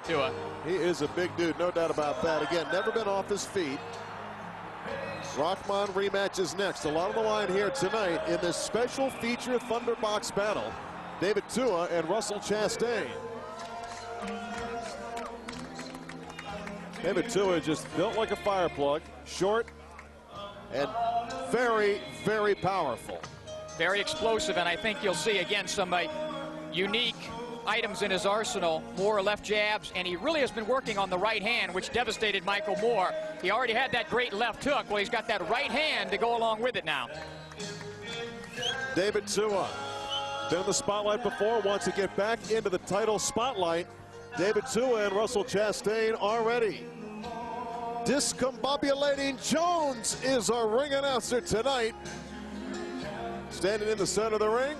Tua. He is a big dude, no doubt about that. Again, never been off his feet. Rahman rematch is next. A lot on the line here tonight in this special feature Thunderbox battle. David Tua and Russell Chasteen. David Tua just built like a fire plug, short and very, very powerful. Very explosive, and I think you'll see again some unique items in his arsenal, more left jabs, and he really has been working on the right hand, which devastated Michael Moore. He already had that great left hook. Well, he's got that right hand to go along with it now. David Tua, been in the spotlight before, wants to get back into the title spotlight. David Tua and Russell Chasteen are ready. Discombobulating Jones is our ring announcer tonight. Standing in the center of the ring.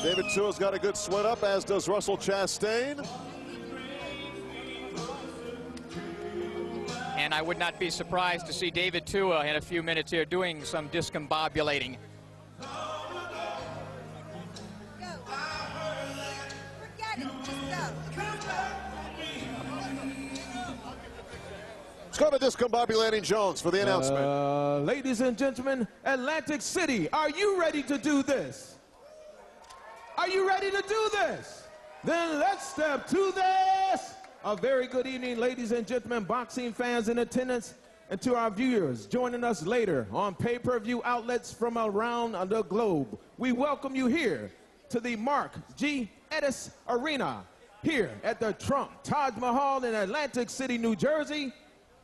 David Tua's got a good sweat up, as does Russell Chasteen. And I would not be surprised to see David Tua in a few minutes here doing some discombobulating. Let's go to Discombobulating Jones for the announcement. Ladies and gentlemen, Atlantic City, are you ready to do this? Are you ready to do this? Then let's step to this. A very good evening, ladies and gentlemen, boxing fans in attendance, and to our viewers joining us later on pay-per-view outlets from around the globe. We welcome you here to the Mark G. Edis Arena here at the Trump Taj Mahal in Atlantic City, New Jersey,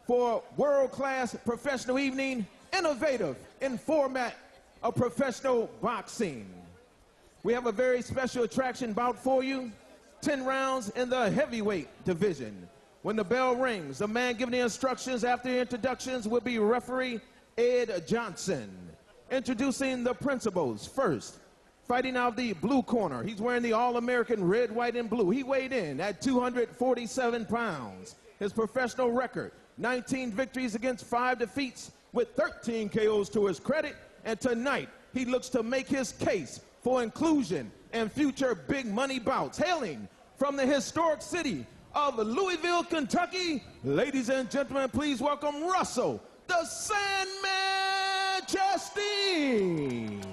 for world-class professional evening, innovative in format of professional boxing. We have a very special attraction bout for you. 10 rounds in the heavyweight division. When the bell rings, the man giving the instructions after the introductions will be referee Ed Johnson. Introducing the principals first. Fighting out of the blue corner, he's wearing the All-American red, white, and blue. He weighed in at 247 pounds. His professional record, 19 victories against 5 defeats with 13 KOs to his credit. And tonight, he looks to make his case for inclusion and future big money bouts. Hailing from the historic city of Louisville, Kentucky, ladies and gentlemen, please welcome Russell, the Sandman Chasteen.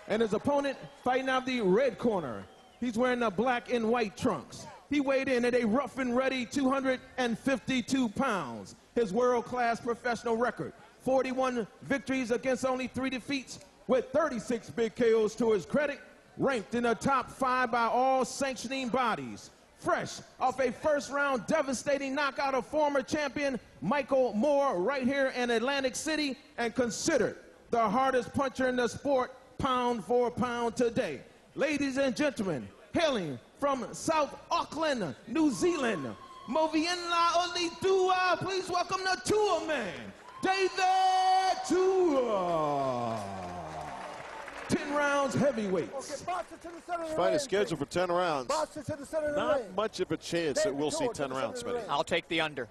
And his opponent fighting out of the red corner. He's wearing the black and white trunks. He weighed in at a rough and ready 252 pounds. His world-class professional record, 41 victories against only 3 defeats, with 36 big KOs to his credit, ranked in the top 5 by all sanctioning bodies. Fresh off a first-round devastating knockout of former champion Michael Moore right here in Atlantic City, and considered the hardest puncher in the sport, pound for pound today. Ladies and gentlemen, hailing from South Auckland, New Zealand, Moviena Olitua, please welcome the Tua man, David Tua. 10 rounds heavyweights. This fight is scheduled for 10 rounds. Not much of a chance that we'll see 10 rounds, Smitty. I'll take the under.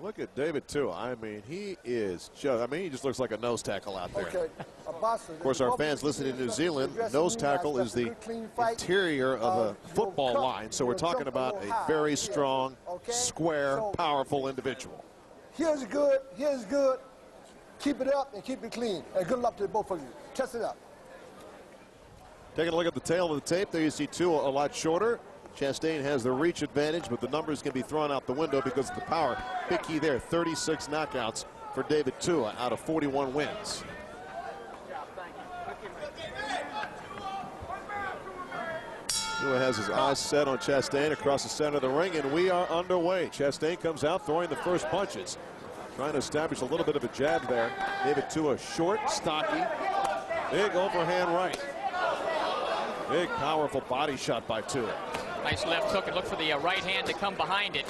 Look at David Tua. I mean, he is just, he just looks like a nose tackle out there. Of course, our fans listening in New Zealand, nose tackle is the interior of a football line. So we're talking about a very strong, square, powerful individual. Here's good. Here's good. Keep it up and keep it clean. And good luck to both of you. Test it out. Taking a look at the tail of the tape, there you see Tua a lot shorter. Chasteen has the reach advantage, but the numbers can be thrown out the window because of the power. Big key there, 36 knockouts for David Tua out of 41 wins. Tua has his eyes set on Chasteen across the center of the ring, and we are underway. Chasteen comes out throwing the first punches. Trying to establish a little bit of a jab there. David Tua short, stocky, big overhand right. Big, powerful body shot by Tua. Nice left hook, and look for the right hand to come behind it.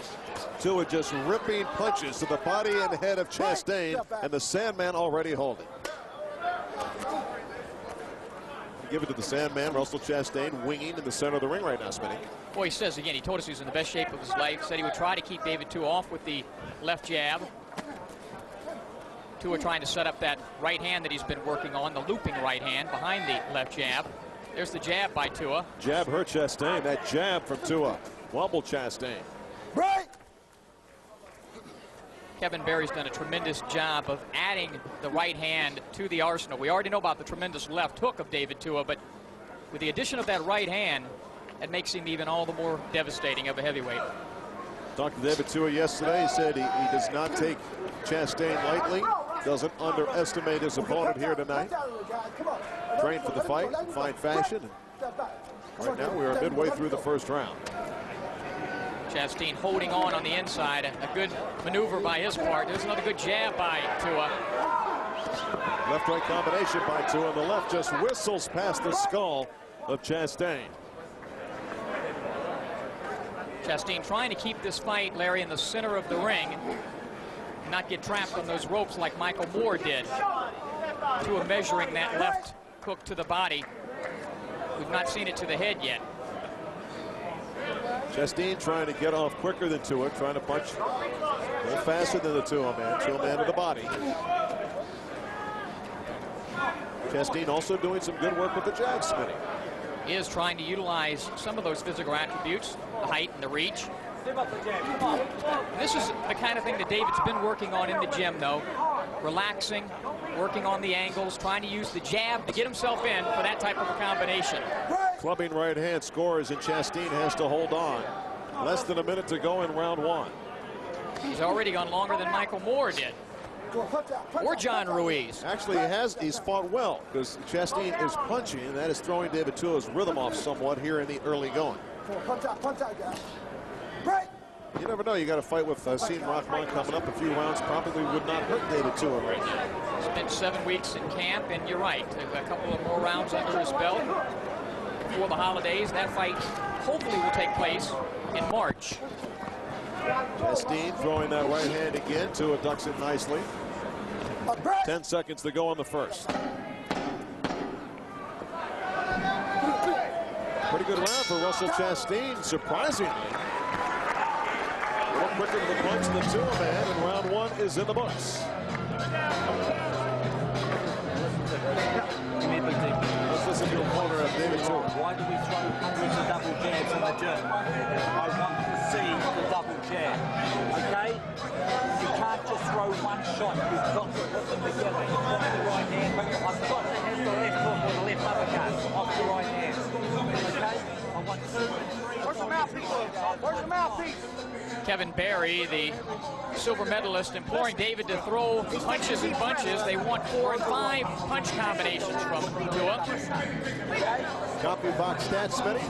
Tua just ripping punches to the body and head of Chasteen, and the Sandman already holding. Give it to the Sandman, Russell Chasteen, winging in the center of the ring right now, Smitty. Boy, he says again, he told us he was in the best shape of his life. Said he would try to keep David Tua off with the left jab. Tua trying to set up that right hand that he's been working on, the looping right hand behind the left jab. There's the jab by Tua. Jab hurt Chasteen. That jab from Tua wobbled Chasteen. Break! Kevin Barry's done a tremendous job of adding the right hand to the arsenal. We already know about the tremendous left hook of David Tua, but with the addition of that right hand, that makes him even all the more devastating of a heavyweight. Talked to David Tua yesterday. He said he does not take Chasteen lightly, doesn't underestimate his opponent here tonight. Trained for the fight in fine fashion. Right now we are midway through the first round. Chasteen holding on the inside. A good maneuver by his part. There's another good jab by Tua. Left-right combination by Tua, and the left just whistles past the skull of Chasteen. Chasteen trying to keep this fight, Larry, in the center of the ring, and not get trapped on those ropes like Michael Moore did. Tua measuring that left hook to the body. We've not seen it to the head yet. Chasteen trying to get off quicker than Tua, trying to punch a little faster than the Tua man to the body. Chasteen also doing some good work with the jab, Smitty. He is trying to utilize some of those physical attributes, the height and the reach. This is the kind of thing that David's been working on in the gym, though. Relaxing, working on the angles, trying to use the jab to get himself in for that type of a combination. Clubbing right hand scores, and Chasteen has to hold on. Less than a minute to go in round one. He's already gone longer than Michael Moore did. Or John Ruiz. Actually, he's fought well, because Chasteen is punching, and that is throwing David Tua's rhythm off somewhat here in the early going. Punch out, guys. Break! You never know. You got a fight with Hasim Rahman coming up. A few rounds probably would not hurt David Tua right now. Spent 7 weeks in camp, and you're right. A couple of more rounds under his belt before the holidays. That fight hopefully will take place in March. Chasteen throwing that right hand again. Tua ducks it nicely. 10 seconds to go on the first. Pretty good round for Russell Chasteen, surprisingly. A little quicker to the punch than Tua man, and round one is in the books. Let's listen to a corner of David Tua. Why do we throw hundreds of double jabs in the gym? I want to see the double jab, okay? You can't just throw one shot. You've got to put them together. You've got the right hand. I've got to have the left hook or the left uppercut off the right hand, okay? I want 2 and 3. Where's the mouthpiece? Where's the mouthpiece? Kevin Barry, the silver medalist, imploring David to throw punches and bunches. They want 4 and 5 punch combinations from Tua. Copy box stats, Smitty.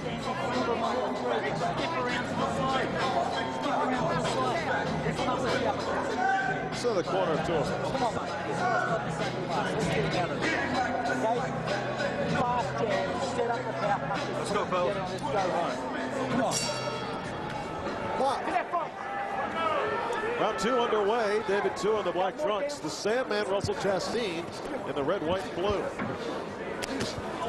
So the corner of Tua. Come on, mate. Let's get out of there. Okay? Fast jab, set up the power punches. Let's go, Phil. Let's go home. Come on. Round two underway. David Tua in the black trunks. The Sandman, Russell Chasteen, in the red, white, and blue.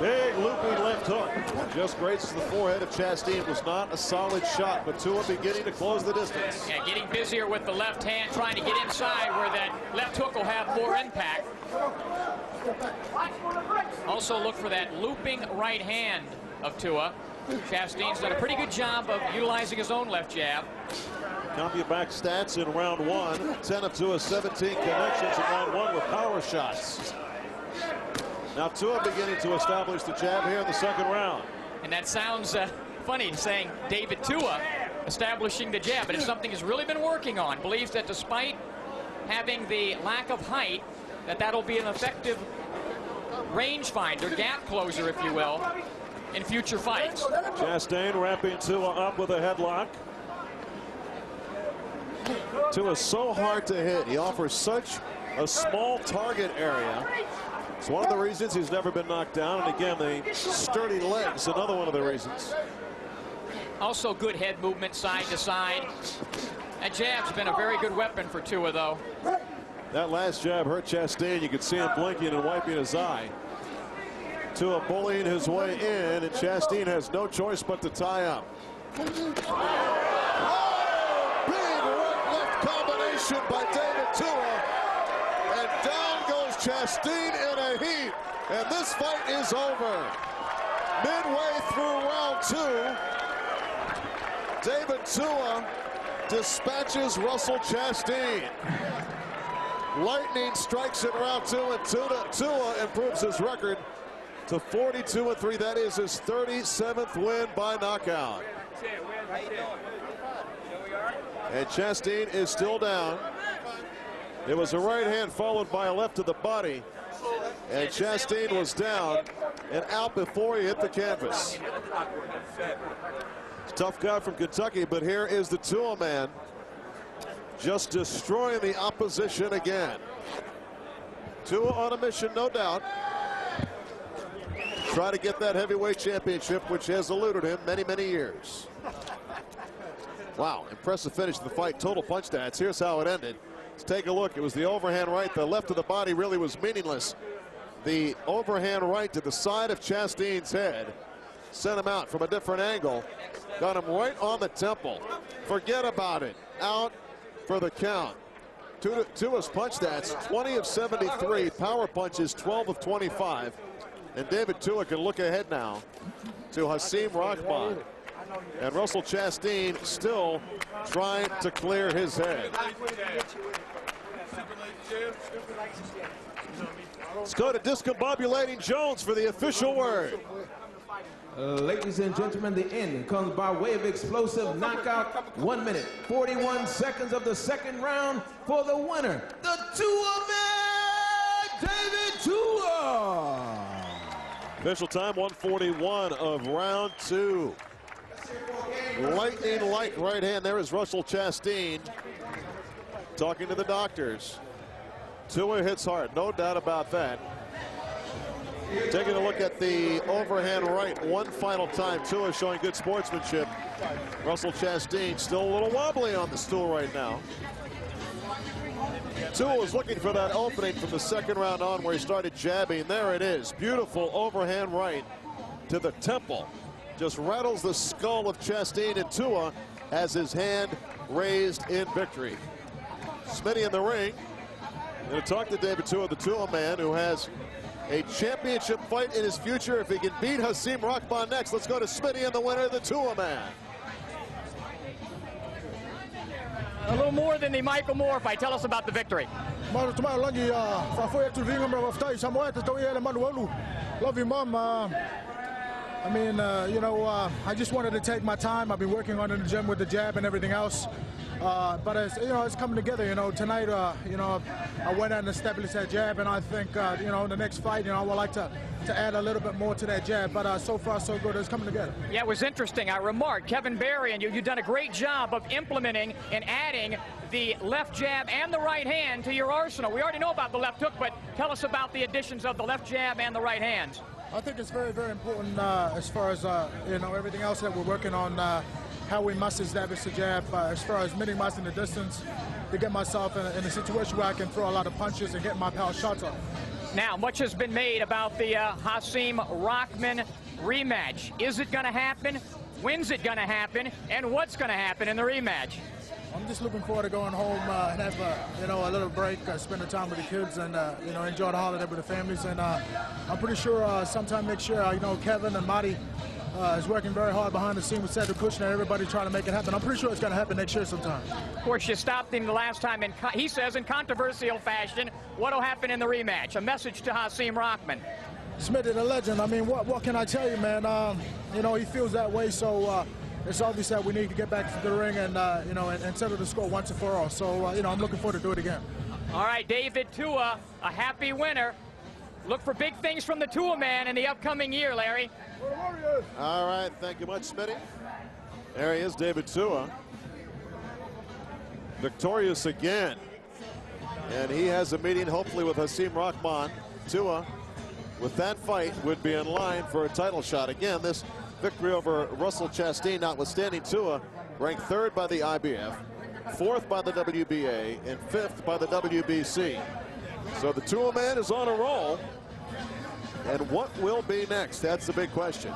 Big looping left hook. Just grazes the forehead of Chasteen. It was not a solid shot, but Tua beginning to close the distance. Yeah, getting busier with the left hand, trying to get inside where that left hook will have more impact. Also look for that looping right hand of Tua. Chasteen's done a pretty good job of utilizing his own left jab. Copy of back stats in round one. 10 of Tua's 17 connections in round one with power shots. Now Tua beginning to establish the jab here in the second round. And that sounds funny, saying David Tua establishing the jab, but it's something he's really been working on. Believes that despite having the lack of height, that'll be an effective rangefinder, gap closer, if you will, in future fights. Chasteen wrapping Tua up with a headlock. Tua so hard to hit. He offers such a small target area. It's one of the reasons he's never been knocked down. And again, the sturdy legs, another one of the reasons. Also good head movement side to side. That jab's been a very good weapon for Tua, though. That last jab hurt Chasteen. You could see him blinking and wiping his eye. Tua bullying his way in, and Chasteen has no choice but to tie up. By David Tua, and down goes Chasteen in a heap, and this fight is over. midway through round 2. David Tua dispatches Russell Chasteen. Lightning strikes in round 2, and Tua improves his record to 42-3. That is his 37th win by knockout. And Chasteen is still down. It was a right hand followed by a left to the body. And Chasteen was down and out before he hit the canvas. Tough guy from Kentucky, but here is the Tua man, just destroying the opposition again. Tua on a mission, no doubt. Try to get that heavyweight championship, which has eluded him many, many years. Wow, impressive finish to the fight. Total punch stats. Here's how it ended. Let's take a look. It was the overhand right. The left of the body really was meaningless. The overhand right to the side of Chasteen's head sent him out from a different angle. Got him right on the temple. Forget about it. Out for the count. Tua's punch stats, 20 of 73. Power punches, 12 of 25. And David Tua can look ahead now to Hasim Rahman. And Russell Chasteen still trying to clear his head. Let's go to discombobulating Jones for the official word. Ladies and gentlemen, the end comes by way of explosive knockout. 1 minute, 41 seconds of the second round for the winner, the Tua man, David Tua. Official time, 1:41 of round 2. Lightning-like right hand. There is Russell Chasteen talking to the doctors. Tua hits hard, no doubt about that. Taking a look at the overhand right one final time. Tua showing good sportsmanship. Russell Chasteen still a little wobbly on the stool right now. Tua was looking for that opening from the second round on where he started jabbing. There it is. Beautiful overhand right to the temple. Just rattles the skull of Chasteen, and Tua has his hand raised in victory. Smitty in the ring. Going to talk to David Tua, the Tua man, who has a championship fight in his future if he can beat Hasim Rahman next. Let's go to Smitty and the winner, the Tua man. A little more than the Michael Moore fight. Tell us about the victory. Love you, Mom. I mean, you know, I just wanted to take my time. I've been working on it in the gym with the jab and everything else. But it's, you know, it's coming together. You know, tonight, you know, I went out and established that jab, and I think, you know, in the next fight, you know, I would like to add a little bit more to that jab. But so far, so good. It's coming together. Yeah, it was interesting. I remarked, Kevin Barry and you've done a great job of implementing and adding the left jab and the right hand to your arsenal. We already know about the left hook, but tell us about the additions of the left jab and the right hand. I think it's very, very important as far as, you know, everything else that we're working on, how we must establish the jab, as far as minimizing the distance to get myself in a situation where I can throw a lot of punches and get my power shots off. Now, much has been made about the Hasim Rahman rematch. Is it going to happen? When's it going to happen? And what's going to happen in the rematch? I'm just looking forward to going home and have you know, a little break, spending time with the kids, and you know, enjoy the holiday with the families. And I'm pretty sure sometime next year, you know, Kevin and Marty is working very hard behind the scenes with Cedric Kushner, everybody trying to make it happen. I'm pretty sure it's going to happen next year sometime. Of course, you stopped him the last time, and he says in controversial fashion, what'll happen in the rematch? A message to Hasim Rahman. Smitty, the legend. I mean, what can I tell you, man? You know, he feels that way, so. It's obvious that we need to get back to the ring and, you know, and settle the score once and for all. So, you know, I'm looking forward to do it again. All right, David Tua, a happy winner. Look for big things from the Tua man in the upcoming year, Larry. All right, thank you much, Smitty. There he is, David Tua. Victorious again. And he has a meeting, hopefully, with Hasim Rahman. Tua, with that fight, would be in line for a title shot. Again, this victory over Russell Chasteen, notwithstanding Tua, ranked 3rd by the IBF, 4th by the WBA, and 5th by the WBC. So the Tua man is on a roll. And what will be next? That's the big question.